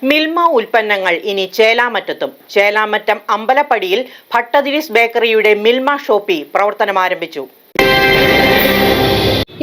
മിൽമ ഉൽപ്പന്നങ്ങൾ ഇനി ചേലാമറ്റത്തും. ചേലാമറ്റം അമ്പലപ്പടിയിൽ ഭട്ടതിരിസ് ബേക്കറിയുടെ മിൽമ ഷോപ്പി പ്രവർത്തനം ആരംഭിച്ചു.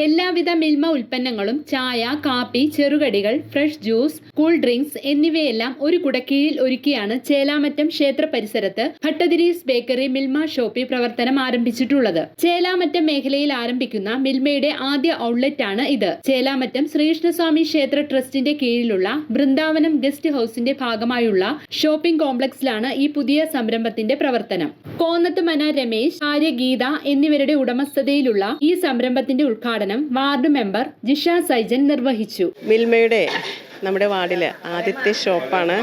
എല്ലാവിധ മിൽമ ഉൽപ്പന്നങ്ങളും ചായ, കാപ്പി, ചെറുകടികൾ, ഫ്രഷ് ജ്യൂസ്, കൂൾ ഡ്രിങ്ക്സ് എന്നിവയെല്ലാം ഒരു കുടക്കീഴിൽ ഒരുക്കിയാണ് ചേലാമറ്റം ക്ഷേത്ര പരിസരത്ത് ഭട്ടതിരീസ് ബേക്കറി മിൽമ ഷോപ്പി പ്രവർത്തനം ആരംഭിച്ചിട്ടുള്ളത്. ചേലാമറ്റം മേഖലയിൽ ആരംഭിക്കുന്ന മിൽമയുടെ ആദ്യ ഔട്ട്ലെറ്റ് ആണ് ഇത്. ചേലാമറ്റം ശ്രീകൃഷ്ണസ്വാമി ക്ഷേത്ര ട്രസ്റ്റിന്റെ കീഴിലുള്ള ബൃന്ദാവനം ഗസ്റ്റ് ഹൌസിന്റെ ഭാഗമായുള്ള ഷോപ്പിംഗ് കോംപ്ലക്സിലാണ് ഈ പുതിയ സംരംഭത്തിന്റെ പ്രവർത്തനം. കോന്നത്ത് മന രമേശ്, ഭാര്യ ഗീത എന്നിവരുടെ ഉടമസ്ഥതയിലുള്ള ഈ സംരംഭത്തിന്റെ ഉദ്ഘാടനം വാർഡ് മെമ്പർ ജിഷ സൈജൻ നിർവഹിച്ചു. മിൽമയുടെ നമ്മുടെ വാർഡിലെ ആദ്യത്തെ ഷോപ്പാണ്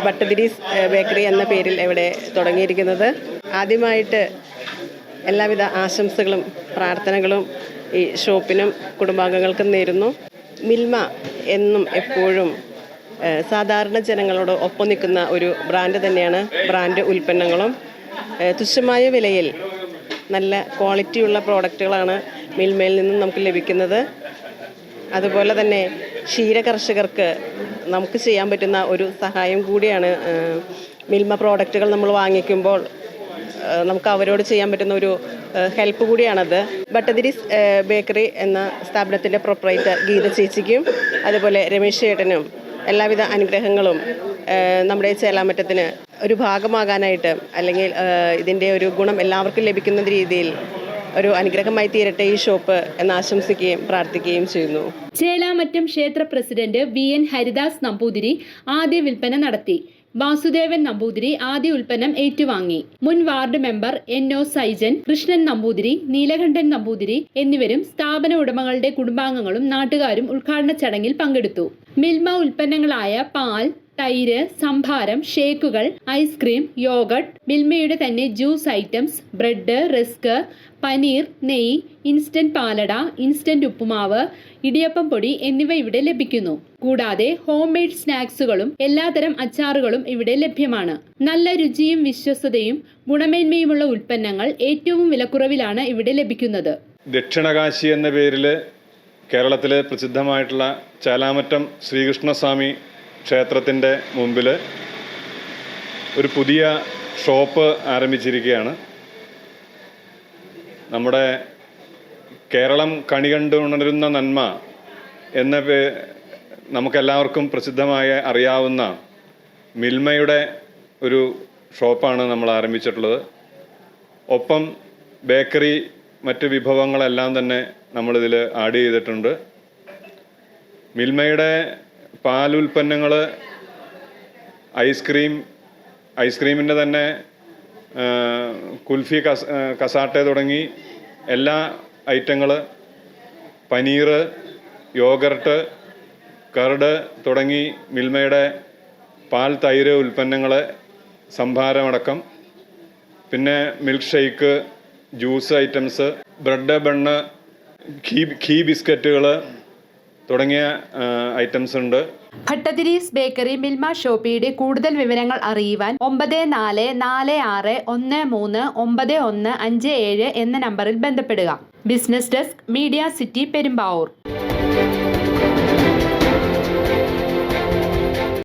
ഭട്ടതിരീസ് ബേക്കറി എന്ന പേരിൽ ഇവിടെ തുടങ്ങിയിരിക്കുന്നത്. ആദ്യമായിട്ട് എല്ലാവിധ ആശംസകളും പ്രാർത്ഥനകളും ഈ ഷോപ്പിനും കുടുംബാംഗങ്ങൾക്കും നേരുന്നു. മിൽമ എന്നും എപ്പോഴും സാധാരണ ജനങ്ങളോട് ഒപ്പം നിൽക്കുന്ന ഒരു ബ്രാൻഡ് തന്നെയാണ്. ബ്രാൻഡ് ഉൽപ്പന്നങ്ങളും തുച്ഛമായ വിലയിൽ നല്ല ക്വാളിറ്റിയുള്ള പ്രോഡക്റ്റുകളാണ് മിൽമയിൽ നിന്നും നമുക്ക് ലഭിക്കുന്നത്. അതുപോലെ തന്നെ ക്ഷീര കർഷകർക്ക് നമുക്ക് ചെയ്യാൻ പറ്റുന്ന ഒരു സഹായം കൂടിയാണ് മിൽമ പ്രോഡക്റ്റുകൾ നമ്മൾ വാങ്ങിക്കുമ്പോൾ നമുക്ക് അവരോട് ചെയ്യാൻ പറ്റുന്ന ഒരു ഹെൽപ്പ് കൂടിയാണത്. ഭട്ടതിരീസ് ബേക്കറി എന്ന സ്ഥാപനത്തിൻ്റെ പ്രൊപ്പറേറ്റർ ഗീത ചേച്ചിക്കും അതുപോലെ രമേശ് ചേട്ടനും എല്ലാവിധ അനുഗ്രഹങ്ങളും നമ്മുടെ ചേലാമറ്റത്തിന് ഒരു ഭാഗമാകാനായിട്ട് അല്ലെങ്കിൽ ഇതിൻ്റെ ഒരു ഗുണം എല്ലാവർക്കും ലഭിക്കുന്ന രീതിയിൽ ഒരു അനുഗ്രഹമായി തീരട്ടെ ഈ ഷോപ്പ് എന്ന് ആശംസിക്കുകയും പ്രാർത്ഥിക്കുകയും ചെയ്യുന്നു. ചേലാമറ്റം ക്ഷേത്ര പ്രസിഡന്റ് VN ഹരിദാസ് നമ്പൂതിരി ആദ്യ വിൽപ്പന നടത്തി. വാസുദേവൻ നമ്പൂതിരി ആദ്യ ഉൽപ്പന്നം ഏറ്റുവാങ്ങി. മുൻ ward member NO Saijan, Krishnan Namboothiri, Neelakantan Namboothiri എന്നിവരും സ്ഥാപന ഉടമകളുടെ കുടുംബാംഗങ്ങളും നാട്ടുകാരും ഉദ്ഘാടന ചടങ്ങിൽ പങ്കെടുത്തു. മിൽമ ഉൽപ്പന്നങ്ങളായ പാൽ, തൈര്, സംഭാരം, ഷേക്കുകൾ, ഐസ്ക്രീം, യോഗട്ട്, മിൽമയുടെ തന്നെ juice items, bread, rusk, paneer, നെയ്യ്, ഇൻസ്റ്റന്റ് പാലട, ഇൻസ്റ്റന്റ് ഉപ്പുമാവ്, ഇടിയപ്പം പൊടി എന്നിവ ഇവിടെ ലഭിക്കുന്നു. കൂടാതെ ഹോം മെയ്ഡ് സ്നാക്സുകളും എല്ലാതരം അച്ചാറുകളും ഇവിടെ ലഭ്യമാണ്. നല്ല രുചിയും വിശ്വസ്തതയും ഗുണമേന്മയുമുള്ള ഉൽപ്പന്നങ്ങൾ ഏറ്റവും വിലക്കുറവിലാണ് ഇവിടെ ലഭിക്കുന്നത്. ദക്ഷിണകാശി എന്ന പേരിൽ കേരളത്തിലെ പ്രസിദ്ധമായിട്ടുള്ള ചേലാമറ്റം ശ്രീകൃഷ്ണസ്വാമി ക്ഷേത്രത്തിൻ്റെ മുമ്പിൽ ഒരു പുതിയ ഷോപ്പ് ആരംഭിച്ചിരിക്കുകയാണ്. നമ്മുടെ കേരളം കണി കണ്ട് ഉണരുന്ന നന്മ എന്ന നമുക്കെല്ലാവർക്കും പ്രസിദ്ധമായി അറിയാവുന്ന മിൽമയുടെ ഒരു ഷോപ്പാണ് നമ്മൾ ആരംഭിച്ചിട്ടുള്ളത്. ഒപ്പം ബേക്കറി മറ്റ് വിഭവങ്ങളെല്ലാം തന്നെ നമ്മളിതിൽ ആഡ് ചെയ്തിട്ടുണ്ട്. മിൽമയുടെ പാലുൽപ്പന്നങ്ങൾ, ഐസ്ക്രീമിൻ്റെ തന്നെ കുൽഫി, കസാട്ടെ തുടങ്ങി എല്ലാ ഐറ്റങ്ങൾ, പനീർ, യോഗർട്ട്, കർഡ് തുടങ്ങി മിൽമയുടെ പാൽ, തൈര് ഉൽപ്പന്നങ്ങൾ, സംഭാരമടക്കം, പിന്നെ milk shake, juice items, bread, bun, ghee ബിസ്ക്കറ്റുകൾ തുടങ്ങിയ ഐറ്റംസ് ഉണ്ട്. ഭട്ടതിരീസ് ബേക്കറി മിൽമ ഷോപ്പിയുടെ കൂടുതൽ വിവരങ്ങൾ അറിയുവാൻ 9446139157 എന്ന നമ്പറിൽ ബന്ധപ്പെടുക. Business desk, media city, Perumbavoor.